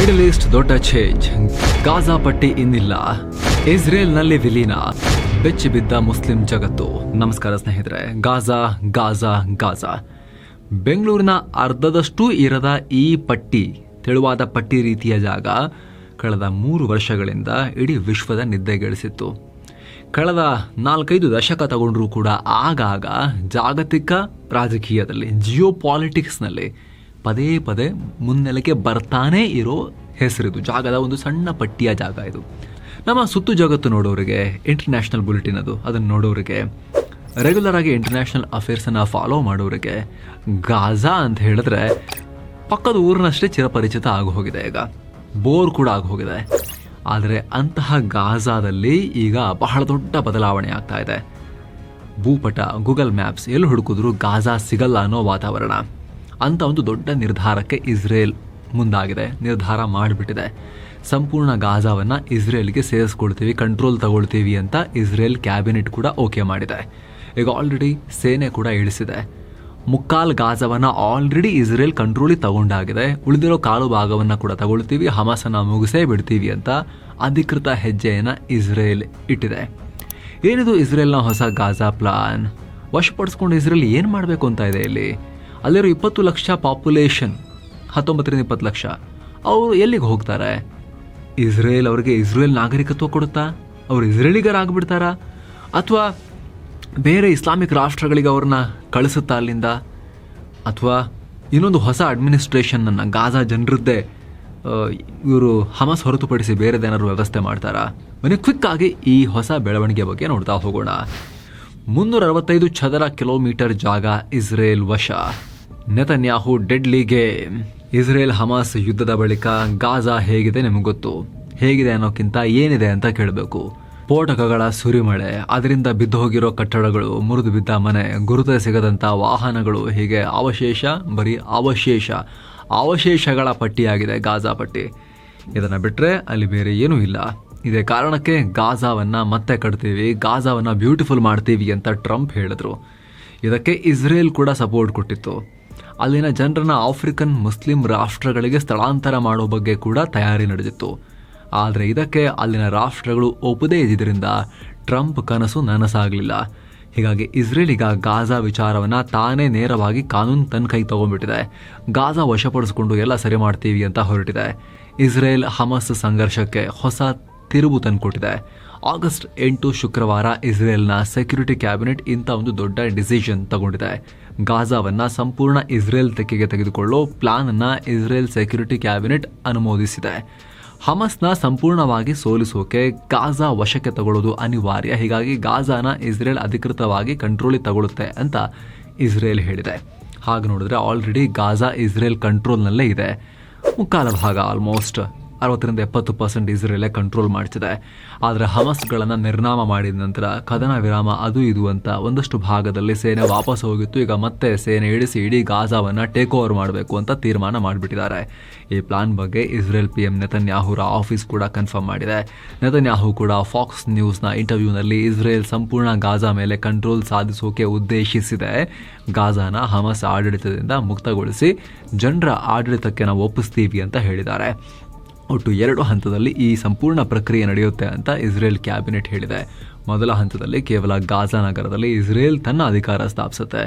Middle East ದೊಡ್ಡ change, Gaza ಪಟ್ಟಿ ಇನ್ನಿಲ್ಲ, ಇಸ್ರೇಲ್ನಲ್ಲಿ ವಿಲೀನ, ಬೆಚ್ಚಿ ಬಿದ್ದ ಮುಸ್ಲಿಂ ಜಗತ್ತು. ನಮಸ್ಕಾರ ಸ್ನೇಹಿತರೆ. ಗಾಜಾ ಗಾಜಾ ಗಾಜಾ ಬೆಂಗಳೂರಿನ ಅರ್ಧದಷ್ಟು ಇರದ ಈ ಪಟ್ಟಿ, ತೆಳುವಾದ ಪಟ್ಟಿ ರೀತಿಯ ಜಾಗ ಕಳೆದ 3 ವರ್ಷಗಳಿಂದ ಇಡೀ ವಿಶ್ವದ ನಿದ್ದೆಗೆಡಿಸಿತ್ತು. ಕಳೆದ 4-5 ದಶಕ ತಗೊಂಡ್ರೂ ಕೂಡ ಆಗಾಗ ಜಾಗತಿಕ ರಾಜಕೀಯದಲ್ಲಿ, ಜಿಯೋಪಾಲಿಟಿಕ್ಸ್ನಲ್ಲಿ ಪದೇ ಪದೇ ಮುನ್ನೆಲೆಗೆ ಬರ್ತಾನೇ ಇರೋ ಹೆಸರಿದು. ಜಾಗದ ಒಂದು ಸಣ್ಣ ಪಟ್ಟಿಯ ಜಾಗ ಇದು. ನಮ್ಮ ಸುತ್ತು ಜಗತ್ತು ನೋಡೋರಿಗೆ, ಇಂಟರ್ನ್ಯಾಷನಲ್ ಬುಲೆಟಿನ್ ಅದನ್ನು ನೋಡೋರಿಗೆ, ರೆಗ್ಯುಲರ್ ಆಗಿ ಇಂಟರ್ನ್ಯಾಷನಲ್ ಅಫೇರ್ಸನ್ನು ಫಾಲೋ ಮಾಡೋರಿಗೆ ಗಾಜಾ ಅಂತ ಹೇಳಿದ್ರೆ ಪಕ್ಕದ ಊರಿನಷ್ಟೇ ಚಿರಪರಿಚಿತ ಆಗೋಗಿದೆ. ಈಗ ಬೋರ್ ಕೂಡ ಆಗೋಗಿದೆ. ಆದರೆ ಅಂತಹ ಗಾಜಾದಲ್ಲಿ ಈಗ ಬಹಳ ದೊಡ್ಡ ಬದಲಾವಣೆ ಆಗ್ತಾ ಇದೆ. ಭೂಪಟ, ಗೂಗಲ್ ಮ್ಯಾಪ್ಸ್ ಎಲ್ಲಿ ಹುಡುಕಿದ್ರು ಗಾಜಾ ಸಿಗಲ್ಲ ಅನ್ನೋ ವಾತಾವರಣ. ಅಂತ ಒಂದು ದೊಡ್ಡ ನಿರ್ಧಾರಕ್ಕೆ ಇಸ್ರೇಲ್ ಮುಂದಾಗಿದೆ, ನಿರ್ಧಾರ ಮಾಡಿಬಿಟ್ಟಿದೆ. ಸಂಪೂರ್ಣ ಗಾಜಾವನ್ನು ಇಸ್ರೇಲ್ಗೆ ಸೇರಿಸ್ಕೊಳ್ತೀವಿ, ಕಂಟ್ರೋಲ್ ತಗೊಳ್ತೀವಿ ಅಂತ ಇಸ್ರೇಲ್ ಕ್ಯಾಬಿನೆಟ್ ಕೂಡ ಓಕೆ ಮಾಡಿದೆ. ಈಗ ಆಲ್ರೆಡಿ ಸೇನೆ ಕೂಡ ಇಳಿಸಿದೆ. ಮುಕ್ಕಾಲು ಗಾಜಾವನ್ನು ಆಲ್ರೆಡಿ ಇಸ್ರೇಲ್ ಕಂಟ್ರೋಲಿಗೆ ತಗೊಂಡಾಗಿದೆ. ಉಳಿದಿರೋ ಕಾಲು ಭಾಗವನ್ನು ಕೂಡ ತಗೊಳ್ತೀವಿ, ಹಮಾಸನ್ನು ಮುಗಿಸೇ ಬಿಡ್ತೀವಿ ಅಂತ ಅಧಿಕೃತ ಹೆಜ್ಜೆಯನ್ನು ಇಸ್ರೇಲ್ ಇಟ್ಟಿದೆ. ಏನಿದು ಇಸ್ರೇಲ್ನ ಹೊಸ ಗಾಜಾ ಪ್ಲಾನ್? ವಶಪಡಿಸ್ಕೊಂಡು ಇಸ್ರೇಲ್ ಏನು ಮಾಡಬೇಕು ಅಂತ ಇದೆ ಇಲ್ಲಿ? ಅಲ್ಲಿರೋ 20 ಲಕ್ಷ ಪಾಪ್ಯುಲೇಷನ್, 19ರಿಂದ 20 ಲಕ್ಷ, ಅವರು ಎಲ್ಲಿಗೆ ಹೋಗ್ತಾರೆ? ಇಸ್ರೇಲ್ ಅವರಿಗೆ ಇಸ್ರೇಲ್ ನಾಗರಿಕತ್ವ ಕೊಡುತ್ತಾ? ಅವರು ಇಸ್ರೇಲಿಗರಾಗ್ಬಿಡ್ತಾರಾ? ಅಥವಾ ಬೇರೆ ಇಸ್ಲಾಮಿಕ್ ರಾಷ್ಟ್ರಗಳಿಗೆ ಅವ್ರನ್ನ ಕಳಿಸುತ್ತಾ ಅಲ್ಲಿಂದ? ಅಥವಾ ಇನ್ನೊಂದು ಹೊಸ ಅಡ್ಮಿನಿಸ್ಟ್ರೇಷನನ್ನು ಗಾಜಾ ಜನರದ್ದೇ ಇವರು ಹಮಾಸ್ ಹೊರತುಪಡಿಸಿ ಬೇರೆದೇನಾದ್ರು ವ್ಯವಸ್ಥೆ ಮಾಡ್ತಾರಾ? ಬನ್ನಿ ಕ್ವಿಕ್ ಆಗಿ ಈ ಹೊಸ ಬೆಳವಣಿಗೆ ಬಗ್ಗೆ ನೋಡ್ತಾ ಹೋಗೋಣ. 365 ಚದರ ಕಿಲೋಮೀಟರ್ ಜಾಗ ಇಸ್ರೇಲ್ ವಶ. Netanyahu deadly game. Israel Hamas ಯುದ್ಧದ ಬಳಿಕ ಗಾಜಾ ಹೇಗಿದೆ ನಿಮಗೆ ಗೊತ್ತು. ಹೇಗಿದೆ ಅನ್ನೋಕ್ಕಿಂತ ಏನಿದೆ ಅಂತ ಕೇಳಬೇಕು. ಸ್ಫೋಟಕಗಳ ಸುರಿಮಳೆ, ಅದರಿಂದ ಬಿದ್ದು ಹೋಗಿರೋ ಕಟ್ಟಡಗಳು, ಮುರಿದು ಬಿದ್ದ ಮನೆ, ಗುರುತ ಸಿಗದಂಥ ವಾಹನಗಳು, ಹೀಗೆ ಅವಶೇಷ, ಬರೀ ಅವಶೇಷಗಳ ಪಟ್ಟಿಯಾಗಿದೆ ಗಾಜಾ ಪಟ್ಟಿ. ಇದನ್ನು ಬಿಟ್ಟರೆ ಅಲ್ಲಿ ಬೇರೆ ಏನೂ ಇಲ್ಲ. ಇದೇ ಕಾರಣಕ್ಕೆ ಗಾಜಾವನ್ನು ಮತ್ತೆ ಕಟ್ತೀವಿ, ಗಾಜಾವನ್ನು ಬ್ಯೂಟಿಫುಲ್ ಮಾಡ್ತೀವಿ ಅಂತ ಟ್ರಂಪ್ ಹೇಳಿದ್ರು. ಇದಕ್ಕೆ ಇಸ್ರೇಲ್ ಕೂಡ ಸಪೋರ್ಟ್ ಕೊಟ್ಟಿತ್ತು. ಅಲ್ಲಿನ ಜನರನ್ನ ಆಫ್ರಿಕನ್ ಮುಸ್ಲಿಂ ರಾಷ್ಟ್ರಗಳಿಗೆ ಸ್ಥಳಾಂತರ ಮಾಡೋ ಬಗ್ಗೆ ಕೂಡ ತಯಾರಿ ನಡೆದಿತ್ತು. ಆದರೆ ಇದಕ್ಕೆ ಅಲ್ಲಿನ ರಾಷ್ಟ್ರಗಳು ಒಪ್ಪದೇ ಇದ್ದಿದ್ದರಿಂದ ಟ್ರಂಪ್ ಕನಸು ನನಸಾಗಲಿಲ್ಲ. ಹೀಗಾಗಿ ಇಸ್ರೇಲ್ ಈಗ ಗಾಜಾ ವಿಚಾರವನ್ನು ತಾನೇ ನೇರವಾಗಿ ಕಾನೂನು ತನ್ನ ಕೈ ತಗೊಂಡ್ಬಿಟ್ಟಿದೆ. ಗಾಜಾ ವಶಪಡಿಸ್ಕೊಂಡು ಎಲ್ಲ ಸರಿ ಮಾಡ್ತೀವಿ ಅಂತ ಹೊರಟಿದೆ. ಇಸ್ರೇಲ್ ಹಮಾಸ್ ಸಂಘರ್ಷಕ್ಕೆ ಹೊಸ ತಿರುವು ತಂದುಕೊಟ್ಟಿದೆ. ಆಗಸ್ಟ್ 8 ಶುಕ್ರವಾರ ಇಸ್ರೇಲ್ನ ಸೆಕ್ಯೂರಿಟಿ ಕ್ಯಾಬಿನೆಟ್ ಇಂಥ ಒಂದು ದೊಡ್ಡ ಡಿಸಿಷನ್ ತಗೊಂಡಿದೆ. ಗಾಜಾವನ್ನು ಸಂಪೂರ್ಣ ಇಸ್ರೇಲ್ ತೆಕ್ಕೆಗೆ ತೆಗೆದುಕೊಳ್ಳೋ ಪ್ಲಾನನ್ನು ಇಸ್ರೇಲ್ ಸೆಕ್ಯೂರಿಟಿ ಕ್ಯಾಬಿನೆಟ್ ಅನುಮೋದಿಸಿದೆ. ಹಮಾಸ್ನ ಸಂಪೂರ್ಣವಾಗಿ ಸೋಲಿಸೋಕೆ ಗಾಜಾ ವಶಕ್ಕೆ ತಗೊಳ್ಳೋದು ಅನಿವಾರ್ಯ. ಹೀಗಾಗಿ ಗಾಜಾನ ಇಸ್ರೇಲ್ ಅಧಿಕೃತವಾಗಿ ಕಂಟ್ರೋಲಿಗೆ ತಗೊಳುತ್ತೆ ಅಂತ ಇಸ್ರೇಲ್ ಹೇಳಿದೆ. ಹಾಗೆ ನೋಡಿದ್ರೆ ಆಲ್ರೆಡಿ ಗಾಜಾ ಇಸ್ರೇಲ್ ಕಂಟ್ರೋಲ್ನಲ್ಲೇ ಇದೆ. ಮುಕ್ಕಾಲ ಭಾಗ ಆಲ್ಮೋಸ್ಟ್ 60ರಿಂದ 70% ಇಸ್ರೇಲೇ ಕಂಟ್ರೋಲ್ ಮಾಡ್ತಿದೆ. ಆದರೆ ಹಮಾಸ್ಗಳನ್ನು ನಿರ್ನಾಮ ಮಾಡಿದ ನಂತರ ಕದನ ವಿರಾಮ ಅದು ಇದು ಅಂತ ಒಂದಷ್ಟು ಭಾಗದಲ್ಲಿ ಸೇನೆ ವಾಪಸ್ ಹೋಗಿತ್ತು. ಈಗ ಮತ್ತೆ ಸೇನೆ ಇಳಿಸಿ ಇಡೀ ಗಾಜಾವನ್ನು ಟೇಕ್ ಓವರ್ ಮಾಡಬೇಕು ಅಂತ ತೀರ್ಮಾನ ಮಾಡಿಬಿಟ್ಟಿದ್ದಾರೆ. ಈ ಪ್ಲಾನ್ ಬಗ್ಗೆ ಇಸ್ರೇಲ್ PM ನೆತನ್ಯಾಹುರ ಆಫೀಸ್ ಕೂಡ ಕನ್ಫರ್ಮ್ ಮಾಡಿದೆ. ನೆತನ್ಯಾಹು ಕೂಡ ಫಾಕ್ಸ್ ನ್ಯೂಸ್ನ ಇಂಟರ್ವ್ಯೂನಲ್ಲಿ ಇಸ್ರೇಲ್ ಸಂಪೂರ್ಣ ಗಾಜಾ ಮೇಲೆ ಕಂಟ್ರೋಲ್ ಸಾಧಿಸೋಕೆ ಉದ್ದೇಶಿಸಿದೆ. ಗಾಜಾನ ಹಮಾಸ್ ಆಡಳಿತದಿಂದ ಮುಕ್ತಗೊಳಿಸಿ ಜನರ ಆಡಳಿತಕ್ಕೆ ನಾವು ಒಪ್ಪಿಸ್ತೀವಿ ಅಂತ ಹೇಳಿದ್ದಾರೆ. ಒಟ್ಟು 2 ಹಂತದಲ್ಲಿ ಈ ಸಂಪೂರ್ಣ ಪ್ರಕ್ರಿಯೆ ನಡೆಯುತ್ತೆ ಅಂತ ಇಸ್ರೇಲ್ ಕ್ಯಾಬಿನೆಟ್ ಹೇಳಿದೆ. ಮೊದಲ ಹಂತದಲ್ಲಿ ಕೇವಲ ಗಾಜಾ ನಗರದಲ್ಲಿ ಇಸ್ರೇಲ್ ತನ್ನ ಅಧಿಕಾರ ಸ್ಥಾಪಿಸುತ್ತೆ.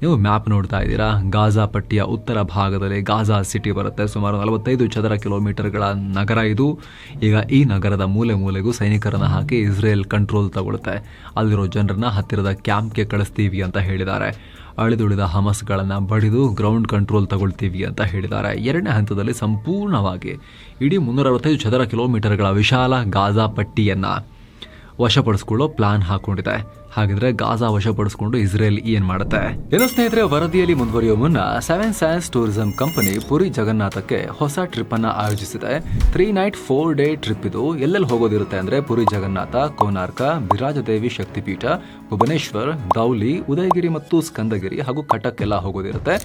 ನೀವು ಮ್ಯಾಪ್ ನೋಡ್ತಾ ಇದ್ದೀರಾ. ಗಾಜಾ ಪಟ್ಟಿಯ ಉತ್ತರ ಭಾಗದಲ್ಲಿ ಗಾಜಾ ಸಿಟಿ ಬರುತ್ತೆ. ಸುಮಾರು 45 ಚದರ ಕಿಲೋಮೀಟರ್ಗಳ ನಗರ ಇದು. ಈಗ ಈ ನಗರದ ಮೂಲೆ ಮೂಲೆಗೂ ಸೈನಿಕರನ್ನು ಹಾಕಿ ಇಸ್ರೇಲ್ ಕಂಟ್ರೋಲ್ ತಗೊಳುತ್ತೆ. ಅಲ್ಲಿರೋ ಜನರನ್ನ ಹತ್ತಿರದ ಕ್ಯಾಂಪ್ಗೆ ಕಳಿಸ್ತೀವಿ ಅಂತ ಹೇಳಿದ್ದಾರೆ. ಅಳಿದುಳಿದ ಹಮಾಸ್ಗಳನ್ನು ಬಡಿದು ಗ್ರೌಂಡ್ ಕಂಟ್ರೋಲ್ ತಗೊಳ್ತೀವಿ ಅಂತ ಹೇಳಿದ್ದಾರೆ. 2ನೇ ಹಂತದಲ್ಲಿ ಸಂಪೂರ್ಣವಾಗಿ ಇಡೀ 365 ಚದರ ಕಿಲೋಮೀಟರ್ಗಳ ವಿಶಾಲ ಗಾಜಾ ಪಟ್ಟಿಯನ್ನು ವಶಪಡಿಸ್ಕೊಳ್ಳೋ ಪ್ಲಾನ್ ಹಾಕೊಂಡಿದೆ. ಹಾಗಿದ್ರೆ ಗಾಜಾ ವಶಪಡಿಸಿಕೊಂಡು ಇಸ್ರೇಲ್ ಏನ್ ಮಾಡುತ್ತೆ? ಏನೋ ಸ್ನೇಹಿತರೆ, ವರದಿಯಲ್ಲಿ ಮುಂದುವರಿಯುವ ಮುನ್ನ 7 ಸೈನ್ಸ್ ಟೂರಿಸಂ ಕಂಪನಿ ಪುರಿ ಜಗನ್ನಾಥಕ್ಕೆ ಹೊಸ ಟ್ರಿಪ್ ಅನ್ನ ಆಯೋಜಿಸಿದೆ. 3 ನೈಟ್ 4 ಡೇ ಟ್ರಿಪ್ ಇದು. ಎಲ್ಲೆಲ್ಲಿ ಹೋಗೋದಿರುತ್ತೆ ಅಂದ್ರೆ ಪುರಿ ಜಗನ್ನಾಥ, ಕೋನಾರ್ಕ, ಬಿರಾಜದೇವಿ ಶಕ್ತಿಪೀಠ, ಭುವನೇಶ್ವರ್, ಧೌಲಿ, ಉದಯಗಿರಿ ಮತ್ತು ಸ್ಕಂದಗಿರಿ ಹಾಗೂ ಕಟಕ್ ಎಲ್ಲ ಹೋಗೋದಿರುತ್ತೆ.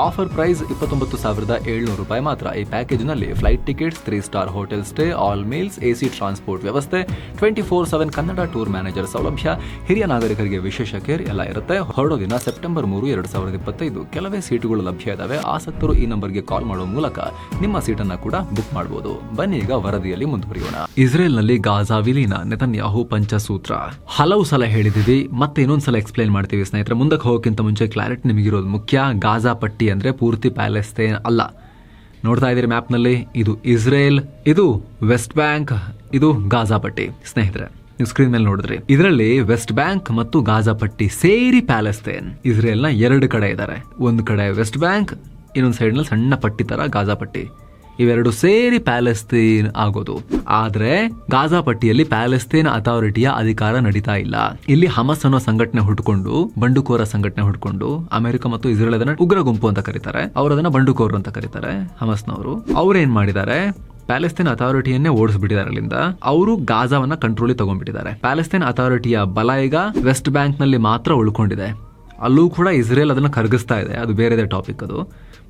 ಆಫರ್ ಪ್ರೈಸ್ 29,700 ರೂಪಾಯಿ ಮಾತ್ರ. ಈ ಪ್ಯಾಕೇಜ್ ನಲ್ಲಿ flight tickets, 3 star hotel stay, all meals, AC transport ವ್ಯವಸ್ಥೆ, 24/7 ಕನ್ನಡ ಟೂರ್ ಮ್ಯಾನೇಜರ್ ಸೌಲಭ್ಯ, ಹಿರಿಯ ನಾಗರಿಕರಿಗೆ ವಿಶೇಷ ಕೇರ್ ಎಲ್ಲ ಇರುತ್ತೆ. ಹೊರಡೋ ದಿನ ಸೆಪ್ಟೆಂಬರ್ 3, 2025. ಕೆಲವೇ ಸೀಟುಗಳು ಲಭ್ಯ ಇದಾವೆ. ಆಸಕ್ತರು ಈ ನಂಬರ್ಗೆ ಕಾಲ್ ಮಾಡುವ ಮೂಲಕ ನಿಮ್ಮ ಸೀಟನ್ನ ಕೂಡ ಬುಕ್ ಮಾಡಬಹುದು. ಬನ್ನಿ ಈಗ ವರದಿಯಲ್ಲಿ ಮುಂದುವರಿಯೋಣ. ಇಸ್ರೇಲ್ನಲ್ಲಿ ಗಾಜಾ ವಿಲೀನ, ನೆತನ್ಯಾಹು ಪಂಚಸೂತ್ರ. ಹಲವು ಸಲ ಹೇಳಿದೀವಿ, ಮತ್ತೆ ಇನ್ನೊಂದ್ಸಲ ಎಕ್ಸ್ಪ್ಲೈನ್ ಮಾಡ್ತೀವಿ ಸ್ನೇಹಿತರೆ. ಮುಂದಕ್ಕೆ ಹೋಗೋಕ್ಕಿಂತ ಮುಂಚೆ ಕ್ಲಾರಿಟಿ ನಿಮಗಿರೋದು ಮುಖ್ಯ. ಗಾಜಾ ಪಟ್ಟಿ ಅಂದ್ರೆ ಪೂರ್ತಿ ಪ್ಯಾಲೆಸ್ತೇನ್ ಅಲ್ಲ. ನೋಡ್ತಾ ಇದ್ದೀರಿ ಮ್ಯಾಪ್ ನಲ್ಲಿ, ಇದು ಇಸ್ರೇಲ್, ಇದು ವೆಸ್ಟ್ ಬ್ಯಾಂಕ್, ಇದು ಗಾಜಾ ಪಟ್ಟಿ. ಸ್ನೇಹಿತರೆ ನೀವು ಸ್ಕ್ರೀನ್ ಮೇಲೆ ನೋಡಿದ್ರಿ, ಇದರಲ್ಲಿ ವೆಸ್ಟ್ ಬ್ಯಾಂಕ್ ಮತ್ತು ಗಾಜಾ ಪಟ್ಟಿ ಸೇರಿ ಪ್ಯಾಲೆಸ್ತೇನ್. ಇಸ್ರೇಲ್ ನ 2 ಕಡೆ ಇದ್ದಾರೆ. ಒಂದು ಕಡೆ ವೆಸ್ಟ್ ಬ್ಯಾಂಕ್, ಇನ್ನೊಂದು ಸೈಡ್ ನಲ್ಲಿ ಸಣ್ಣ ಪಟ್ಟಿ ತರ ಗಾಜಾ ಪಟ್ಟಿ. ಇವೆರಡು ಸೇರಿ ಪ್ಯಾಲೆಸ್ತೇನ್ ಆಗೋದು. ಆದ್ರೆ ಗಾಜಾ ಪಟ್ಟಿಯಲ್ಲಿ ಪ್ಯಾಲೆಸ್ತೇನ್ ಅಥಾರಿಟಿಯ ಅಧಿಕಾರ ನಡೀತಾ ಇಲ್ಲ. ಇಲ್ಲಿ ಹಮಸ್ ಅನ್ನೋ ಸಂಘಟನೆ ಹುಡ್ಕೊಂಡು, ಬಂಡುಕೋರ ಸಂಘಟನೆ ಹುಡ್ಕೊಂಡು, ಅಮೆರಿಕ ಮತ್ತು ಇಸ್ರೇಲ್ ಅದನ್ನ ಉಗ್ರ ಗುಂಪು ಅಂತ ಕರೀತಾರೆ, ಅವರು ಅದನ್ನ ಬಂಡುಕೋರು ಅಂತ ಕರೀತಾರೆ ಹಮಸ್ನವರು. ಅವ್ರೇನ್ ಮಾಡಿದ್ದಾರೆ, ಪ್ಯಾಲೆಸ್ತೇನ್ ಅಥಾರಿಟಿಯನ್ನೇ ಓಡಿಸ್ಬಿಟ್ಟಿದ್ದಾರೆ ಅಲ್ಲಿಂದ. ಅವರು ಗಾಜಾವನ್ನ ಕಂಟ್ರೋಲಿಗೆ ತಗೊಂಡ್ಬಿಟ್ಟಿದ್ದಾರೆ. ಪ್ಯಾಲೆಸ್ತೇನ್ ಅಥಾರಿಟಿಯ ಬಲ ಈಗ ವೆಸ್ಟ್ ಬ್ಯಾಂಕ್ ನಲ್ಲಿ ಮಾತ್ರ ಉಳ್ಕೊಂಡಿದೆ. ಅಲ್ಲೂ ಕೂಡ ಇಸ್ರೇಲ್ ಅದನ್ನ ಕರಗಿಸ್ತಾ ಇದೆ, ಅದು ಬೇರೆದೇ ಟಾಪಿಕ್ ಅದು.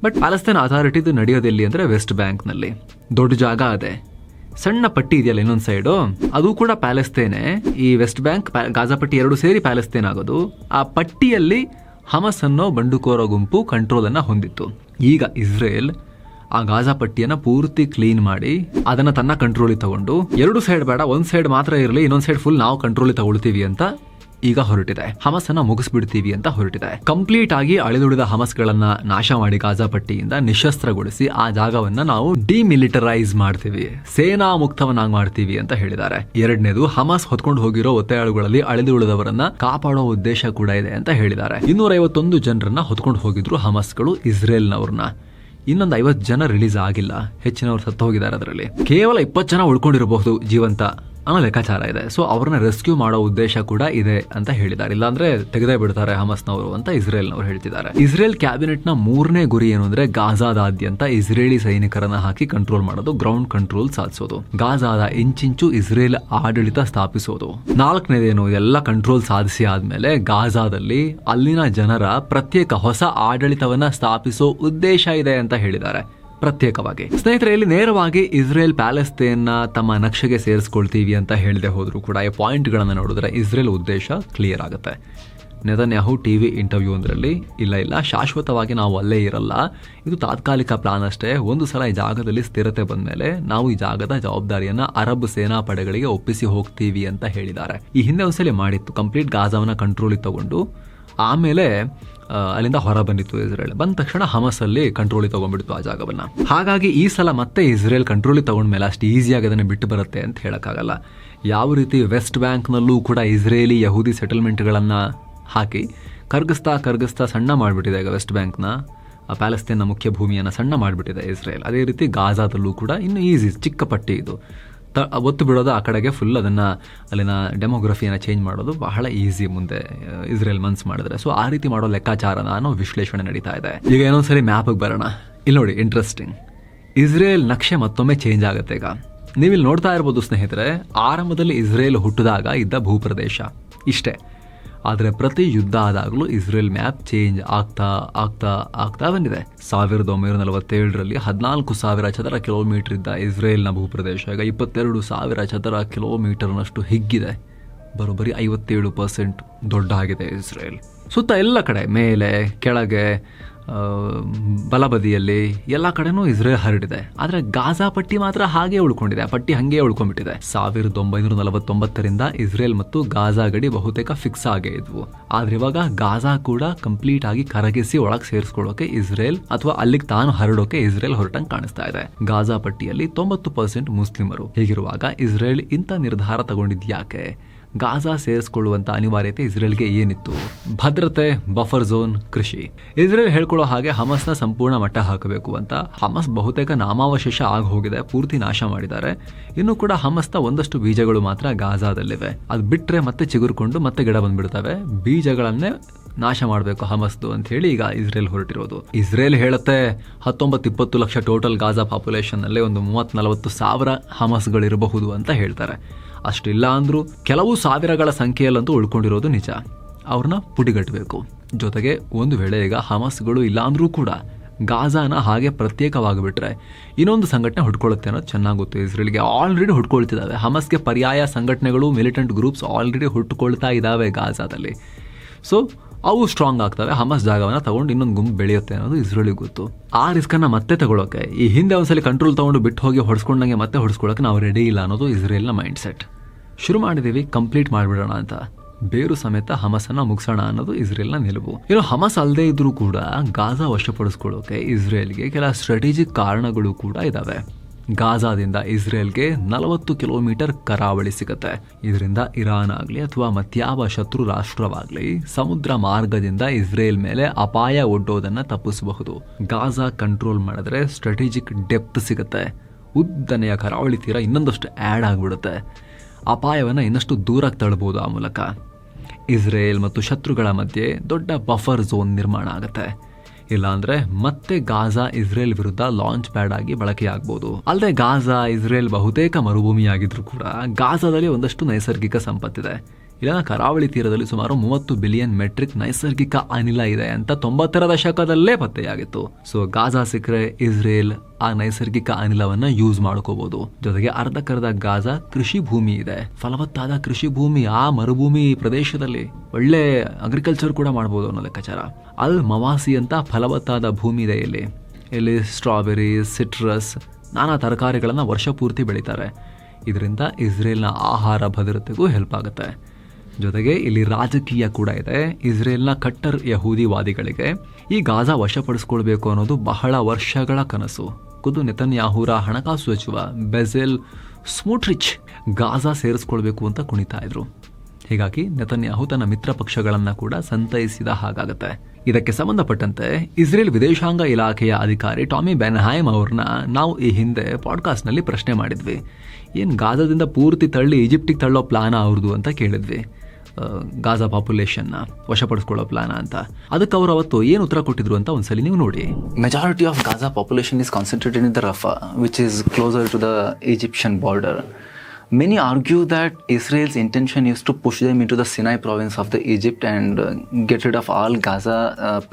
ಬಟ್ ಪ್ಯಾಲೆಸ್ತೇನ್ ಅಥಾರಿಟಿದು ನಡೆಯೋದೆಲ್ಲಿ ಅಂದ್ರೆ ವೆಸ್ಟ್ ಬ್ಯಾಂಕ್ ನಲ್ಲಿ. ದೊಡ್ಡ ಜಾಗ ಅದೇ, ಸಣ್ಣ ಪಟ್ಟಿ ಇದೆಯಲ್ಲ ಇನ್ನೊಂದ್ ಸೈಡು, ಅದು ಕೂಡ ಪ್ಯಾಲೆಸ್ತೇನೆ. ಈ ವೆಸ್ಟ್ ಬ್ಯಾಂಕ್, ಗಾಜಾ ಪಟ್ಟಿ ಎರಡು ಸೇರಿ ಪ್ಯಾಲೆಸ್ತೇನ್ ಆಗೋದು. ಆ ಪಟ್ಟಿಯಲ್ಲಿ ಹಮಸ್ ಅನ್ನೋ ಬಂಡುಕೋರ ಗುಂಪು ಕಂಟ್ರೋಲ್ ಅನ್ನ ಹೊಂದಿತ್ತು. ಈಗ ಇಸ್ರೇಲ್ ಆ ಗಾಜಾ ಪಟ್ಟಿಯನ್ನ ಪೂರ್ತಿ ಕ್ಲೀನ್ ಮಾಡಿ ಅದನ್ನ ತನ್ನ ಕಂಟ್ರೋಲಿಗೆ ತಗೊಂಡು, 2 ಸೈಡ್ ಬೇಡ, ಒಂದ್ ಸೈಡ್ ಮಾತ್ರ ಇರಲಿ, ಇನ್ನೊಂದ್ ಸೈಡ್ ಫುಲ್ ನಾವು ಕಂಟ್ರೋಲಿಗೆ ತಗೊಳ್ತೀವಿ ಅಂತ ಈಗ ಹೊರಟಿದೆ. ಹಮಸ್ ಅನ್ನ ಮುಗಿಸ್ಬಿಡ್ತೀವಿ ಅಂತ ಹೊರಟಿದೆ. ಕಂಪ್ಲೀಟ್ ಆಗಿ ಅಳಿದುಳಿದ ಹಮಸ್ ಗಳನ್ನ ನಾಶ ಮಾಡಿ ಗಾಜಾ ಪಟ್ಟಿಯಿಂದ ನಿಶಸ್ತ್ರಗೊಳಿಸಿ ಆ ಜಾಗವನ್ನ ನಾವು ಡಿಮಿಲಿಟರೈಸ್ ಮಾಡ್ತೀವಿ, ಸೇನಾ ಮುಕ್ತವನ್ನಾಗಿ ಮಾಡ್ತೀವಿ ಅಂತ ಹೇಳಿದ್ದಾರೆ. ಎರಡನೇದು, ಹಮಸ್ ಹೊತ್ಕೊಂಡು ಹೋಗಿರೋ ಒತ್ತೆಯಾಳುಗಳಲ್ಲಿ ಅಳಿದುಳಿದವರನ್ನ ಕಾಪಾಡೋ ಉದ್ದೇಶ ಕೂಡ ಇದೆ ಅಂತ ಹೇಳಿದ್ದಾರೆ. 251 ಜನರನ್ನ ಹೊತ್ಕೊಂಡು ಹೋಗಿದ್ರು ಹಮಸ್ಗಳು ಇಸ್ರೇಲ್ನವ್ರನ್ನ. ಇನ್ನೊಂದು 50 ಜನ ರಿಲೀಸ್ ಆಗಿಲ್ಲ, ಹೆಚ್ಚಿನವರು ಸತ್ತು ಹೋಗಿದ್ದಾರೆ. ಅದರಲ್ಲಿ ಕೇವಲ 20 ಜನ ಉಳ್ಕೊಂಡಿರಬಹುದು ಜೀವಂತ ಅನ್ನೋ ಲೆಕ್ಕಾಚಾರ ಇದೆ. ಸೊ ಅವ್ರನ್ನ ರೆಸ್ಕ್ಯೂ ಮಾಡೋ ಉದ್ದೇಶ ಕೂಡ ಇದೆ ಅಂತ ಹೇಳಿದ್ದಾರೆ. ಇಲ್ಲಾಂದ್ರೆ ತೆಗೆದೇ ಬಿಡ್ತಾರೆ ಹಮಸ್ನವರು ಅಂತ ಇಸ್ರೇಲ್ನವರು ಹೇಳ್ತಿದ್ದಾರೆ. ಇಸ್ರೇಲ್ ಕ್ಯಾಬಿನೆಟ್ ನ 3ನೇ ಗುರಿ ಏನು ಅಂದ್ರೆ ಗಾಜಾದಾದ್ಯಂತ ಇಸ್ರೇಲಿ ಸೈನಿಕರನ್ನ ಹಾಕಿ ಕಂಟ್ರೋಲ್ ಮಾಡೋದು, ಗ್ರೌಂಡ್ ಕಂಟ್ರೋಲ್ ಸಾಧಿಸೋದು, ಗಾಜಾದ ಇಂಚಿಂಚು ಇಸ್ರೇಲ್ ಆಡಳಿತ ಸ್ಥಾಪಿಸೋದು. 4ನೇದೇನು, ಎಲ್ಲ ಕಂಟ್ರೋಲ್ ಸಾಧಿಸಿ ಆದ್ಮೇಲೆ ಗಾಜಾದಲ್ಲಿ ಅಲ್ಲಿನ ಜನರ ಪ್ರತ್ಯೇಕ ಹೊಸ ಆಡಳಿತವನ್ನ ಸ್ಥಾಪಿಸೋ ಉದ್ದೇಶ ಇದೆ ಅಂತ ಹೇಳಿದ್ದಾರೆ. ಪ್ರತ್ಯೇಕವಾಗಿ. ಸ್ನೇಹಿತರೆ, ಇಲ್ಲಿ ನೇರವಾಗಿ ಇಸ್ರೇಲ್ ಪ್ಯಾಲೆಸ್ತೇನ್ ತಮ್ಮ ನಕ್ಷೆಗೆ ಸೇರಿಸ್ಕೊಳ್ತೀವಿ ಅಂತ ಹೇಳದೆ ಹೋದ್ರು ಕೂಡ ಈ ಪಾಯಿಂಟ್ ಗಳನ್ನ ನೋಡಿದ್ರೆ ಇಸ್ರೇಲ್ ಉದ್ದೇಶ ಕ್ಲಿಯರ್ ಆಗುತ್ತೆ. ನೆತನ್ಯಾಹು ಟಿವಿ ಇಂಟರ್ವ್ಯೂ ಒಂದರಲ್ಲಿ, ಇಲ್ಲ ಶಾಶ್ವತವಾಗಿ ನಾವು ಅಲ್ಲೇ ಇರಲ್ಲ, ಇದು ತಾತ್ಕಾಲಿಕ ಪ್ಲಾನ್ ಅಷ್ಟೇ. ಒಂದು ಸಲ ಈ ಜಾಗದಲ್ಲಿ ಸ್ಥಿರತೆ ಬಂದ್ಮೇಲೆ ನಾವು ಈ ಜಾಗದ ಜವಾಬ್ದಾರಿಯನ್ನ ಅರಬ್ ಸೇನಾ ಪಡೆಗಳಿಗೆ ಒಪ್ಪಿಸಿ ಹೋಗ್ತೀವಿ ಅಂತ ಹೇಳಿದ್ದಾರೆ. ಈ ಹಿಂದೆ ಒಂದ್ಸಲ ಮಾಡಿತ್ತು, ಕಂಪ್ಲೀಟ್ ಗಾಜಾವನ್ನ ಕಂಟ್ರೋಲಿಗೆ ತಗೊಂಡು ಆಮೇಲೆ ಅಲ್ಲಿಂದ ಹೊರ ಬಂದಿತ್ತು ಇಸ್ರೇಲ್. ಬಂದ ತಕ್ಷಣ ಹಮಸ್ ಅಲ್ಲಿ ಕಂಟ್ರೋಲಿಗೆ ತಗೊಂಡ್ಬಿಡ್ತು ಆ ಜಾಗವನ್ನ. ಹಾಗಾಗಿ ಈ ಸಲ ಮತ್ತೆ ಇಸ್ರೇಲ್ ಕಂಟ್ರೋಲಿಗೆ ತಗೊಂಡ್ಮೇಲೆ ಅಷ್ಟು ಈಸಿಯಾಗಿ ಅದನ್ನ ಬಿಟ್ಟು ಬರುತ್ತೆ ಅಂತ ಹೇಳಕ್ಕಾಗಲ್ಲ. ಯಾವ ರೀತಿ ವೆಸ್ಟ್ ಬ್ಯಾಂಕ್ ನಲ್ಲೂ ಕೂಡ ಇಸ್ರೇಲಿ ಯಹೂದಿ ಸೆಟಲ್ಮೆಂಟ್ ಗಳನ್ನ ಹಾಕಿ ಕರ್ಗಿಸ್ತಾ ಸಣ್ಣ ಮಾಡ್ಬಿಟ್ಟಿದೆ ಈಗ ವೆಸ್ಟ್ ಬ್ಯಾಂಕ್ ನ, ಪ್ಯಾಲೆಸ್ತೇನ್ ನ ಮುಖ್ಯ ಭೂಮಿಯನ್ನ ಸಣ್ಣ ಮಾಡ್ಬಿಟ್ಟಿದೆ ಇಸ್ರೇಲ್. ಅದೇ ರೀತಿ ಗಾಜಾದಲ್ಲೂ ಕೂಡ ಇನ್ನು ಈಸಿ, ಚಿಕ್ಕ ಪಟ್ಟಿ ಇದು, ಒತ್ತು ಬಿಡೋದು ಆ ಕಡೆಗೆ ಫುಲ್, ಅದನ್ನ ಅಲ್ಲಿನ ಡೆಮೋಗ್ರಫಿಯನ್ನು ಚೇಂಜ್ ಮಾಡೋದು ಬಹಳ ಈಸಿ ಮುಂದೆ ಇಸ್ರೇಲ್ ಮನ್ಸ್ ಮಾಡಿದ್ರೆ. ಸೊ ಆ ರೀತಿ ಮಾಡೋ ಲೆಕ್ಕಾಚಾರ ನಾನು ವಿಶ್ಲೇಷಣೆ ನಡೀತಾ ಇದೆ. ಈಗ ಏನೊಂದ್ಸರಿ ಮ್ಯಾಪ್ಗೆ ಬರೋಣ. ಇಲ್ಲಿ ನೋಡಿ, ಇಂಟ್ರೆಸ್ಟಿಂಗ್, ಇಸ್ರೇಲ್ ನಕ್ಷೆ ಮತ್ತೊಮ್ಮೆ ಚೇಂಜ್ ಆಗುತ್ತೆ. ಈಗ ನೀವಿಲ್ಲಿ ನೋಡ್ತಾ ಇರ್ಬೋದು ಸ್ನೇಹಿತರೆ, ಆರಂಭದಲ್ಲಿ ಇಸ್ರೇಲ್ ಹುಟ್ಟಿದಾಗ ಇದ್ದ ಭೂಪ್ರದೇಶ ಇಷ್ಟೇ. ಆದರೆ ಪ್ರತಿ ಯುದ್ಧ ಆದಾಗಲೂ ಇಸ್ರೇಲ್ ಮ್ಯಾಪ್ ಚೇಂಜ್ ಆಗ್ತಾ ಬಂದಿದೆ. 1947ರಲ್ಲಿ 14,000 ಚದರ ಕಿಲೋಮೀಟರ್ ಇದ್ದ ಇಸ್ರೇಲ್ನ ಭೂಪ್ರದೇಶ ಈಗ 22,000 ಚದರ ಕಿಲೋಮೀಟರ್ನಷ್ಟು ಹಿಗ್ಗಿದೆ. ಬರೋಬ್ಬರಿ 57% ದೊಡ್ಡ ಆಗಿದೆ ಇಸ್ರೇಲ್. ಸುತ್ತ ಎಲ್ಲ ಕಡೆ, ಮೇಲೆ ಕೆಳಗೆ, ಬಲಬದಿಯಲ್ಲಿ ಎಲ್ಲ ಕಡೆನೂ ಇಸ್ರೇಲ್ ಹರಡಿದೆ. ಆದ್ರೆ ಗಾಜಾ ಪಟ್ಟಿ ಮಾತ್ರ ಹಾಗೆ ಉಳ್ಕೊಂಡಿದೆ. ಆ ಪಟ್ಟಿ ಹಂಗೆ ಉಳ್ಕೊಂಡ್ಬಿಟ್ಟಿದೆ. 1949ರಿಂದ ಇಸ್ರೇಲ್ ಮತ್ತು ಗಾಜಾ ಗಡಿ ಬಹುತೇಕ ಫಿಕ್ಸ್ ಆಗೇ ಇದ್ವು. ಆದ್ರೆ ಇವಾಗ ಗಾಜಾ ಕೂಡ ಕಂಪ್ಲೀಟ್ ಆಗಿ ಕರಗಿಸಿ ಒಳಗೆ ಸೇರಿಸ್ಕೊಳ್ಳೋಕೆ ಇಸ್ರೇಲ್, ಅಥವಾ ಅಲ್ಲಿಗೆ ತಾನು ಹರಡೋಕೆ ಇಸ್ರೇಲ್ ಹೊರಟಂಗೆ ಕಾಣಿಸ್ತಾ ಇದೆ. ಗಾಜಾ ಪಟ್ಟಿಯಲ್ಲಿ 90% ಮುಸ್ಲಿಮರು. ಹೀಗಿರುವಾಗ ಇಸ್ರೇಲ್ ಇಂಥ ನಿರ್ಧಾರ ತಗೊಂಡಿದ್ಯಾಕೆ? ಗಾಜಾ ಸೇರಿಸಿಕೊಳ್ಳುವಂತ ಅನಿವಾರ್ಯತೆ ಇಸ್ರೇಲ್ಗೆ ಏನಿತ್ತು? ಭದ್ರತೆ, ಬಫರ್ ಝೋನ್, ಕೃಷಿ. ಇಸ್ರೇಲ್ ಹೇಳ್ಕೊಳ್ಳೋ ಹಾಗೆ ಹಮಸ್ನ ಸಂಪೂರ್ಣ ಮಟ್ಟ ಹಾಕಬೇಕು ಅಂತ. ಹಮಸ್ ಬಹುತೇಕ ನಾಮಾವಶೇಷ ಆಗಿ ಹೋಗಿದೆ, ಪೂರ್ತಿ ನಾಶ ಮಾಡಿದ್ದಾರೆ. ಇನ್ನು ಕೂಡ ಹಮಸ್ನ ಒಂದಷ್ಟು ಬೀಜಗಳು ಮಾತ್ರ ಗಾಜಾದಲ್ಲಿವೆ. ಅದು ಬಿಟ್ರೆ ಮತ್ತೆ ಚಿಗುರ್ಕೊಂಡು ಮತ್ತೆ ಗಿಡ ಬಂದ್ಬಿಡ್ತವೆ. ಬೀಜಗಳನ್ನೇ ನಾಶ ಮಾಡಬೇಕು ಹಮಸ್ದು ಅಂತ ಹೇಳಿ ಈಗ ಇಸ್ರೇಲ್ ಹೊರಟಿರೋದು. ಇಸ್ರೇಲ್ ಹೇಳುತ್ತೆ 19-20 ಲಕ್ಷ ಟೋಟಲ್ ಗಾಜಾ ಪಾಪ್ಯುಲೇಷನ್ ಅಲ್ಲೇ ಒಂದು 30-40 ಸಾವಿರ ಹಮಸ್ಗಳಿರಬಹುದು ಅಂತ ಹೇಳ್ತಾರೆ. ಅಷ್ಟಿಲ್ಲ ಅಂದ್ರೂ ಕೆಲವು ಸಾವಿರಗಳ ಸಂಖ್ಯೆಯಲ್ಲಂತೂ ಉಳ್ಕೊಂಡಿರೋದು ನಿಜ. ಅವ್ರನ್ನ ಪುಡಿಗಟ್ಟಬೇಕು. ಜೊತೆಗೆ ಒಂದು ವೇಳೆ ಈಗ ಹಮಾಸ್ಗಳು ಇಲ್ಲಾಂದ್ರೂ ಕೂಡ ಗಾಜಾನ ಹಾಗೆ ಪ್ರತ್ಯೇಕವಾಗಿಬಿಟ್ರೆ ಇನ್ನೊಂದು ಸಂಘಟನೆ ಹುಡ್ಕೊಳ್ಳುತ್ತೆ ಅನ್ನೋದು ಚೆನ್ನಾಗಿ ಗೊತ್ತು. ಇಸ್ರೇಲ್ಗೆ ಆಲ್ರೆಡಿ ಹುಡ್ಕೊಳ್ತಿದ್ದಾವೆ. ಹಮಾಸ್ಗೆ ಪರ್ಯಾಯ ಸಂಘಟನೆಗಳು, ಮಿಲಿಟೆಂಟ್ ಗ್ರೂಪ್ಸ್ ಆಲ್ರೆಡಿ ಹುಟ್ಟುಕೊಳ್ತಾ ಇದ್ದಾವೆ ಗಾಜಾದಲ್ಲಿ. ಸೊ ಅವು ಸ್ಟ್ರಾಂಗ್ ಆಗ್ತವೆ. ಹಮಾಸ್ ಜಾಗವನ್ನು ತಗೊಂಡು ಇನ್ನೊಂದು ಗುಂಪು ಬೆಳೆಯುತ್ತೆ ಅನ್ನೋದು ಇಸ್ರೇಲಿಗೆ ಗೊತ್ತು. ಆ ರಿಸ್ಕನ್ನು ಮತ್ತೆ ತಗೊಳ್ಳೋಕೆ, ಈ ಹಿಂದೆ ಒಂದ್ಸಲಿ ಕಂಟ್ರೋಲ್ ತಗೊಂಡು ಬಿಟ್ಟು ಹೋಗಿ ಹೊಡ್ಸ್ಕೊಂಡಂಗೆ ಮತ್ತೆ ಹೊಡ್ಸ್ಕೊಳ್ಳೋಕೆ ನಾವು ರೆಡಿ ಇಲ್ಲ ಅನ್ನೋದು ಇಸ್ರೇಲ್ನ ಮೈಂಡ್ ಸೆಟ್. ಶುರು ಮಾಡಿದ್ದೀವಿ, ಕಂಪ್ಲೀಟ್ ಮಾಡಿಬಿಡೋಣ ಅಂತ, ಬೇರು ಸಮೇತ ಹಮಾಸನ್ನ ಮುಗಿಸೋಣ ಅನ್ನೋದು ಇಸ್ರೇಲ್ನ ನಿಲುವು. ಇನ್ನು ಹಮಾಸ್ ಅಲ್ಲದೆ ಇದ್ರೂ ಕೂಡ ಗಾಜಾ ವಶಪಡಿಸ್ಕೊಳ್ಳೋಕೆ ಇಸ್ರೇಲ್ಗೆ ಕೆಲ ಸ್ಟ್ರಾಟಜಿಕ್ ಕಾರಣಗಳು ಕೂಡ ಇದಾವೆ. ಗಾಜಾದಿಂದ ಇಸ್ರೇಲ್ಗೆ 40 ಕಿಲೋಮೀಟರ್ ಕರಾವಳಿ ಸಿಗುತ್ತೆ. ಇದರಿಂದ ಇರಾನ್ ಆಗಲಿ ಅಥವಾ ಮತ್ಯಾವ ಶತ್ರು ರಾಷ್ಟ್ರವಾಗಲಿ ಸಮುದ್ರ ಮಾರ್ಗದಿಂದ ಇಸ್ರೇಲ್ ಮೇಲೆ ಅಪಾಯ ಒಡ್ಡೋದನ್ನ ತಪ್ಪಿಸಬಹುದು. ಗಾಜಾ ಕಂಟ್ರೋಲ್ ಮಾಡಿದ್ರೆ ಸ್ಟ್ರಾಟಜಿಕ್ ಡೆಪ್ತ್ ಸಿಗುತ್ತೆ. ಉದ್ದನೆಯ ಕರಾವಳಿ ತೀರ ಇನ್ನೊಂದಷ್ಟು ಆ್ಯಡ್ ಆಗಿಬಿಡುತ್ತೆ. ಅಪಾಯವನ್ನು ಇನ್ನಷ್ಟು ದೂರಕ್ಕೆ ತಳ್ಳಬಹುದು. ಆ ಮೂಲಕ ಇಸ್ರೇಲ್ ಮತ್ತು ಶತ್ರುಗಳ ಮಧ್ಯೆ ದೊಡ್ಡ ಬಫರ್ ಝೋನ್ ನಿರ್ಮಾಣ ಆಗುತ್ತೆ. ಇಲ್ಲಾಂದ್ರೆ ಮತ್ತೆ ಗಾಜಾ ಇಸ್ರೇಲ್ ವಿರುದ್ಧ ಲಾಂಚ್ ಪ್ಯಾಡ್ ಆಗಿ ಬಳಕೆಯಾಗಬಹುದು. ಅಲ್ಲದೆ ಗಾಜಾ ಇಸ್ರೇಲ್ ಬಹುತೇಕ ಮರುಭೂಮಿಯಾಗಿದ್ರು ಕೂಡ ಗಾಜಾದಲ್ಲಿ ಒಂದಷ್ಟು ನೈಸರ್ಗಿಕ ಸಂಪತ್ತಿದೆ. ಇಲ್ಲಿನ ಕರಾವಳಿ ತೀರದಲ್ಲಿ ಸುಮಾರು 30 ಬಿಲಿಯನ್ ಮೆಟ್ರಿಕ್ ನೈಸರ್ಗಿಕ ಅನಿಲ ಇದೆ ಅಂತ 90ರ ದಶಕದಲ್ಲೇ ಪತ್ತೆಯಾಗಿತ್ತು. ಸೊ ಗಾಜಾ ಸಿಕ್ಕರೆ ಇಸ್ರೇಲ್ ಆ ನೈಸರ್ಗಿಕ ಅನಿಲವನ್ನ ಯೂಸ್ ಮಾಡ್ಕೋಬಹುದು. ಜೊತೆಗೆ ಅರ್ಧಕ್ಕರ್ಧ ಗಾಜಾ ಕೃಷಿ ಭೂಮಿ ಇದೆ, ಫಲವತ್ತಾದ ಕೃಷಿ ಭೂಮಿ. ಆ ಮರುಭೂಮಿ ಪ್ರದೇಶದಲ್ಲಿ ಒಳ್ಳೆ ಅಗ್ರಿಕಲ್ಚರ್ ಕೂಡ ಮಾಡಬಹುದು ಅನ್ನೋ ಲೆಕ್ಕಾಚಾರ. ಅಲ್ ಮವಾಸಿ ಅಂತ ಫಲವತ್ತಾದ ಭೂಮಿ ಇದೆ ಇಲ್ಲಿ ಸ್ಟ್ರಾಬೆರಿ, ಸಿಟ್ರಸ್, ನಾನಾ ತರಕಾರಿಗಳನ್ನ ವರ್ಷ ಪೂರ್ತಿ ಬೆಳೀತಾರೆ. ಇದರಿಂದ ಇಸ್ರೇಲ್ನ ಆಹಾರ ಭದ್ರತೆಗೂ ಹೆಲ್ಪ್ ಆಗುತ್ತೆ. ಜೊತೆಗೆ ಇಲ್ಲಿ ರಾಜಕೀಯ ಕೂಡ ಇದೆ. ಇಸ್ರೇಲ್ನ ಕಟ್ಟರ್ ಯಹೂದಿವಾದಿಗಳಿಗೆ ಈ ಗಾಜಾ ವಶಪಡಿಸ್ಕೊಳ್ಬೇಕು ಅನ್ನೋದು ಬಹಳ ವರ್ಷಗಳ ಕನಸು. ಖುದ್ದು ನೆತನ್ಯಾಹುರ ಹಣಕಾಸು ಸಚಿವ ಬೆಜೆಲ್ ಸ್ಮೋಟ್ರಿಚ್ ಗಾಜಾ ಸೇರಿಸ್ಕೊಳ್ಬೇಕು ಅಂತ ಕುಣಿತಾ ಇದ್ರು. ಹೀಗಾಗಿ ನೆತನ್ಯಾಹು ತನ್ನ ಮಿತ್ರ ಪಕ್ಷಗಳನ್ನ ಕೂಡ ಸಂತೈಸಿದ ಹಾಗಾಗತ್ತೆ. ಇದಕ್ಕೆ ಸಂಬಂಧಪಟ್ಟಂತೆ ಇಸ್ರೇಲ್ ವಿದೇಶಾಂಗ ಇಲಾಖೆಯ ಅಧಿಕಾರಿ ಟಾಮಿ ಬೆನ್ಹೈಮ್ ಅವ್ರನ್ನ ನಾವು ಈ ಹಿಂದೆ ಪಾಡ್ಕಾಸ್ಟ್ ನಲ್ಲಿ ಪ್ರಶ್ನೆ ಮಾಡಿದ್ವಿ. ಏನ್ ಗಾಜಾದಿಂದ ಪೂರ್ತಿ ತಳ್ಳಿ ಈಜಿಪ್ಟಿಗೆ ತಳ್ಳೋ ಪ್ಲಾನ್ ಅವ್ರದ್ದು ಅಂತ ಕೇಳಿದ್ವಿ. ಗಾಜಾ ಪಾಪ್ಯುಲೇಷನ್ನ ವಶಪಡಿಸ್ಕೊಳ್ಳೋ ಪ್ಲಾನ್ ಅಂತ. ಅದಕ್ಕೆ ಅವರು ಅವತ್ತು ಏನು ಉತ್ತರ ಕೊಟ್ಟಿದ್ರು ಅಂತ ಒಂದ್ಸಲಿ ನೀವು ನೋಡಿ. Majority of Gaza population is concentrated in the Rafah, which is closer to the Egyptian border. Many argue that Israel's intention is to push them into the Sinai province of the Egypt and get rid of all Gaza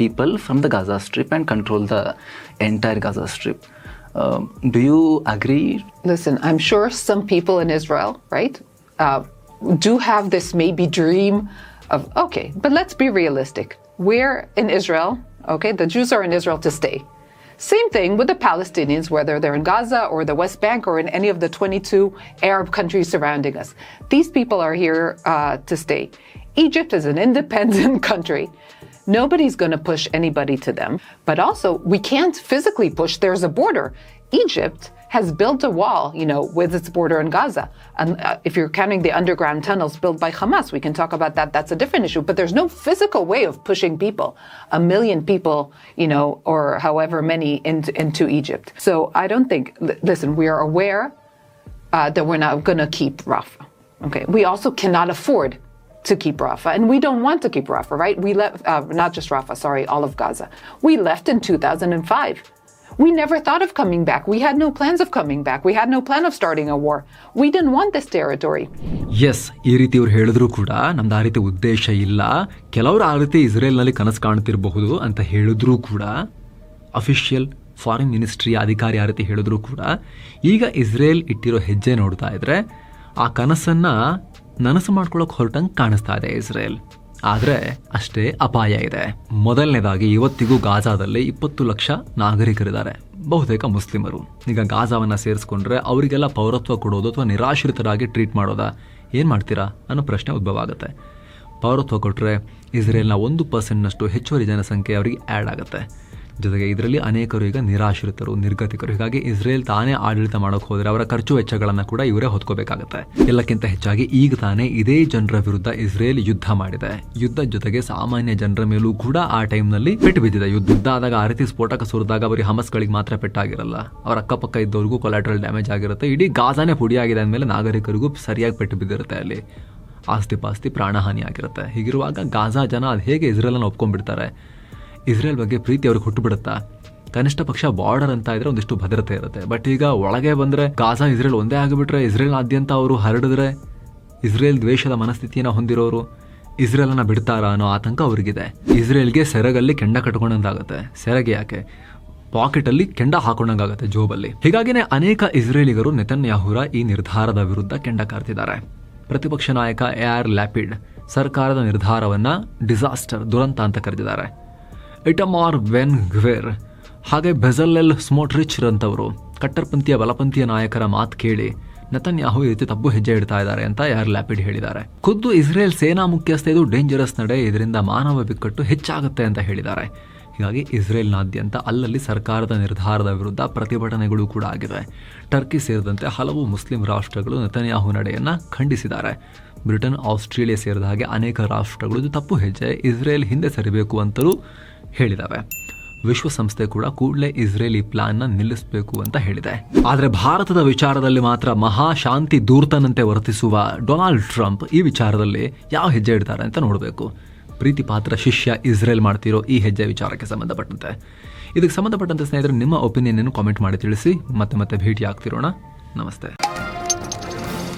people from the Gaza Strip and control the entire Gaza Strip. Do you agree? Listen, I'm sure some people in Israel, right, do have this maybe dream of, okay, but let's be realistic. We're in Israel, okay, the Jews are in Israel to stay. Same thing with the Palestinians, whether they're in Gaza or the West Bank or in any of the 22 Arab countries surrounding us. These people are here to stay. Egypt is an independent country. Nobody's going to push anybody to them. But also, we can't physically push. There's a border. Egypt has built a wall, with its border in Gaza. And if you're counting the underground tunnels built by Hamas, we can talk about that. That's a different issue. But there's no physical way of pushing people, 1 million people, or however many into Egypt. So I don't think, listen, we are aware that we're not going to keep Rafah. Okay. We also cannot afford to keep Rafah. And we don't want to keep Rafah, right? We left, not just Rafah, sorry, all of Gaza. We left in 2005. We never thought of coming back. We had no plans of coming back. We had no plan of starting a war. We didn't want this territory. Yes, ಈ ರೀತಿ ಇವ್ರು ಹೇಳಿದ್ರು ಕೂಡ ನಮ್ದು ಆ ರೀತಿ ಉದ್ದೇಶ ಇಲ್ಲ. ಕೆಲವರು ಆ ರೀತಿ ಇಸ್ರೇಲ್ನಲ್ಲಿ ಕನಸು ಕಾಣ್ತಿರಬಹುದು ಅಂತ ಹೇಳಿದ್ರು ಕೂಡ, ಅಫಿಷಿಯಲ್ ಫಾರಿನ್ ಮಿನಿಸ್ಟ್ರಿ ಅಧಿಕಾರಿ ಆ ರೀತಿ ಹೇಳಿದ್ರು ಕೂಡ, ಈಗ ಇಸ್ರೇಲ್ ಇಟ್ಟಿರೋ ಹೆಜ್ಜೆ ನೋಡ್ತಾ ಇದ್ರೆ ಆ ಕನಸನ್ನ ನನಸು ಮಾಡ್ಕೊಳ್ಳೋಕೆ ಹೊರಟಂಗೆ ಕಾಣಿಸ್ತಾ ಇದೆ ಇಸ್ರೇಲ್. ಆದರೆ ಅಷ್ಟೇ ಅಪಾಯ ಇದೆ. ಮೊದಲನೇದಾಗಿ ಇವತ್ತಿಗೂ ಗಾಜಾದಲ್ಲಿ 20 ಲಕ್ಷ ನಾಗರಿಕರಿದ್ದಾರೆ, ಬಹುತೇಕ ಮುಸ್ಲಿಮರು. ಈಗ ಗಾಜಾವನ್ನ ಸೇರಿಸ್ಕೊಂಡ್ರೆ ಅವರಿಗೆಲ್ಲ ಪೌರತ್ವ ಕೊಡೋದು ಅಥವಾ ನಿರಾಶ್ರಿತರಾಗಿ ಟ್ರೀಟ್ ಮಾಡೋದಾ, ಏನು ಮಾಡ್ತೀರಾ ಅನ್ನೋ ಪ್ರಶ್ನೆ ಉದ್ಭವ ಆಗುತ್ತೆ. ಪೌರತ್ವ ಕೊಟ್ಟರೆ ಇಸ್ರೇಲ್ನ 1% ಹೆಚ್ಚುವರಿ ಜನಸಂಖ್ಯೆ ಅವರಿಗೆ ಆ್ಯಡ್ ಆಗುತ್ತೆ. ಜೊತೆಗೆ ಇದರಲ್ಲಿ ಅನೇಕರು ಈಗ ನಿರಾಶ್ರಿತರು, ನಿರ್ಗತಿಕರು. ಹೀಗಾಗಿ ಇಸ್ರೇಲ್ ತಾನೇ ಆಡಳಿತ ಮಾಡೋಕೆ ಹೋದರೆ ಅವರ ಖರ್ಚು ವೆಚ್ಚಗಳನ್ನು ಕೂಡ ಇವರೇ ಹೊತ್ಕೋಬೇಕಾಗುತ್ತೆ. ಎಲ್ಲಕ್ಕಿಂತ ಹೆಚ್ಚಾಗಿ ಈಗ ತಾನೇ ಇದೇ ಜನರ ವಿರುದ್ಧ ಇಸ್ರೇಲ್ ಯುದ್ಧ ಮಾಡಿದೆ. ಯುದ್ಧದ ಜೊತೆಗೆ ಸಾಮಾನ್ಯ ಜನರ ಮೇಲೂ ಕೂಡ ಆ ಟೈಮ್ನಲ್ಲಿ ಪೆಟ್ಟು ಬಿದ್ದಿದೆ. ಯುದ್ಧ ಆದಾಗ ಆ ರೀತಿ ಸ್ಫೋಟಕ ಸುರಿದಾಗ ಬರೀ ಹಮಸ್ಗಳಿಗೆ ಮಾತ್ರ ಪೆಟ್ಟಾಗಿರಲ್ಲ, ಅವರ ಅಕ್ಕಪಕ್ಕ ಇದ್ದವ್ರಿಗೂ ಕೊಲಾಟ್ರಲ್ ಡ್ಯಾಮೇಜ್ ಆಗಿರುತ್ತೆ. ಇಡೀ ಗಾಜಾನೇ ಪುಡಿಯಾಗಿದೆ ಅಂದಮೇಲೆ ನಾಗರಿಕರಿಗೂ ಸರಿಯಾಗಿ ಪೆಟ್ಟು ಬಿದ್ದಿರುತ್ತೆ. ಅಲ್ಲಿ ಆಸ್ತಿ ಪಾಸ್ತಿ ಪ್ರಾಣಹಾನಿ ಆಗಿರುತ್ತೆ. ಹೀಗಿರುವಾಗ ಗಾಜಾ ಜನ ಅದು ಹೇಗೆ ಇಸ್ರೇಲನ್ನು ಒಪ್ಕೊಂಡ್ಬಿಡ್ತಾರೆ? ಇಸ್ರೇಲ್ ಬಗ್ಗೆ ಪ್ರೀತಿ ಅವ್ರಿಗೆ ಹುಟ್ಟುಬಿಡುತ್ತಾ? ಕನಿಷ್ಠ ಪಕ್ಷ ಬಾರ್ಡರ್ ಅಂತ ಇದ್ರೆ ಒಂದಿಷ್ಟು ಭದ್ರತೆ ಇರುತ್ತೆ. ಬಟ್ ಈಗ ಒಳಗೆ ಬಂದರೆ ಗಾಜಾ ಇಸ್ರೇಲ್ ಒಂದೇ ಆಗಿಬಿಟ್ರೆ, ಇಸ್ರೇಲ್ನಾದ್ಯಂತ ಅವರು ಹರಡಿದ್ರೆ, ಇಸ್ರೇಲ್ ದ್ವೇಷದ ಮನಸ್ಥಿತಿಯನ್ನು ಹೊಂದಿರೋರು ಇಸ್ರೇಲನ್ನ ಬಿಡ್ತಾರಾ ಅನ್ನೋ ಆತಂಕ ಅವರಿಗಿದೆ. ಇಸ್ರೇಲ್ಗೆ ಸೆರಗಲ್ಲಿ ಕೆಂಡ ಕಟ್ಕೊಂಡಂತಾಗುತ್ತೆ. ಸೆರಗೆ ಯಾಕೆ, ಪಾಕೆಟಲ್ಲಿ ಕೆಂಡ ಹಾಕೊಂಡಂಗಾಗುತ್ತೆ ಜೋಬಲ್ಲಿ. ಹೀಗಾಗಿನೇ ಅನೇಕ ಇಸ್ರೇಲಿಗರು ನೆತನ್ಯಾಹುರ ಈ ನಿರ್ಧಾರದ ವಿರುದ್ಧ ಕೆಂಡ ಕಾರ್ತಿದ್ದಾರೆ. ಪ್ರತಿಪಕ್ಷ ನಾಯಕ ಯಾರ್ ಲ್ಯಾಪಿಡ್ ಸರ್ಕಾರದ ನಿರ್ಧಾರವನ್ನ ಡಿಸಾಸ್ಟರ್, ದುರಂತ ಅಂತ ಕರೆದಿದ್ದಾರೆ. ಇಟಮಾರ್ ಬೆನ್ ಗ್ವೇರ್ ಹಾಗೆ ಬೆಜಲೆಲ್ ಸ್ಮೋಟ್ರಿಚ್ ರಂತವರು ಕಟ್ಟರ್ಪಂಥೀಯ ಬಲಪಂಥೀಯ ನಾಯಕರ ಮಾತು ಕೇಳಿ ನೆತನ್ಯಾಹು ಈ ರೀತಿ ತಪ್ಪು ಹೆಜ್ಜೆ ಇಡ್ತಾ ಇದ್ದಾರೆ ಅಂತ ಯಾರ್ ಲ್ಯಾಪಿಡ್ ಹೇಳಿದ್ದಾರೆ. ಖುದ್ದು ಇಸ್ರೇಲ್ ಸೇನಾ ಮುಖ್ಯಸ್ಥ ಇದು ಡೇಂಜರಸ್ ನಡೆ, ಇದರಿಂದ ಮಾನವ ಬಿಕ್ಕಟ್ಟು ಹೆಚ್ಚಾಗುತ್ತೆ ಅಂತ ಹೇಳಿದ್ದಾರೆ. ಹೀಗಾಗಿ ಇಸ್ರೇಲ್ನಾದ್ಯಂತ ಅಲ್ಲಲ್ಲಿ ಸರ್ಕಾರದ ನಿರ್ಧಾರದ ವಿರುದ್ಧ ಪ್ರತಿಭಟನೆಗಳು ಕೂಡ ಆಗಿವೆ. ಟರ್ಕಿ ಸೇರಿದಂತೆ ಹಲವು ಮುಸ್ಲಿಂ ರಾಷ್ಟ್ರಗಳು ನೆತನ್ಯಾಹು ನಡೆಯನ್ನ ಖಂಡಿಸಿದ್ದಾರೆ. ಬ್ರಿಟನ್, ಆಸ್ಟ್ರೇಲಿಯಾ ಸೇರಿದ ಹಾಗೆ ಅನೇಕ ರಾಷ್ಟ್ರಗಳು ಇದು ತಪ್ಪು ಹೆಜ್ಜೆ, ಇಸ್ರೇಲ್ ಹಿಂದೆ ಸರಿಬೇಕು ಅಂತಲೂ ಹೇಳಿದಾವೆ. ವಿಶ್ವಸಂಸ್ಥೆ ಕೂಡ ಕೂಡಲೇ ಇಸ್ರೇಲಿ ಪ್ಲಾನ್ನ ನಿಲ್ಲಿಸಬೇಕು ಅಂತ ಹೇಳಿದೆ. ಆದರೆ ಭಾರತದ ವಿಚಾರದಲ್ಲಿ ಮಾತ್ರ ಮಹಾ ಶಾಂತಿ ದೂರ್ತನಂತೆ ವರ್ತಿಸುವ ಡೊನಾಲ್ಡ್ ಟ್ರಂಪ್ ಈ ವಿಚಾರದಲ್ಲಿ ಯಾವ ಹೆಜ್ಜೆ ಇಡ್ತಾರೆ ಅಂತ ನೋಡಬೇಕು. ಪ್ರೀತಿ ಪಾತ್ರ ಶಿಷ್ಯ ಇಸ್ರೇಲ್ ಮಾಡ್ತಿರೋ ಈ ಹೆಜ್ಜೆ ವಿಚಾರಕ್ಕೆ ಸಂಬಂಧಪಟ್ಟಂತೆ ಇದಕ್ಕೆ ಸಂಬಂಧಪಟ್ಟಂತೆ ಸ್ನೇಹಿತರೆ ನಿಮ್ಮ ಒಪಿನಿಯನ್ ಕಾಮೆಂಟ್ ಮಾಡಿ ತಿಳಿಸಿ. ಮತ್ತೆ ಭೇಟಿ ಆಗ್ತಿರೋಣ. ನಮಸ್ತೆ.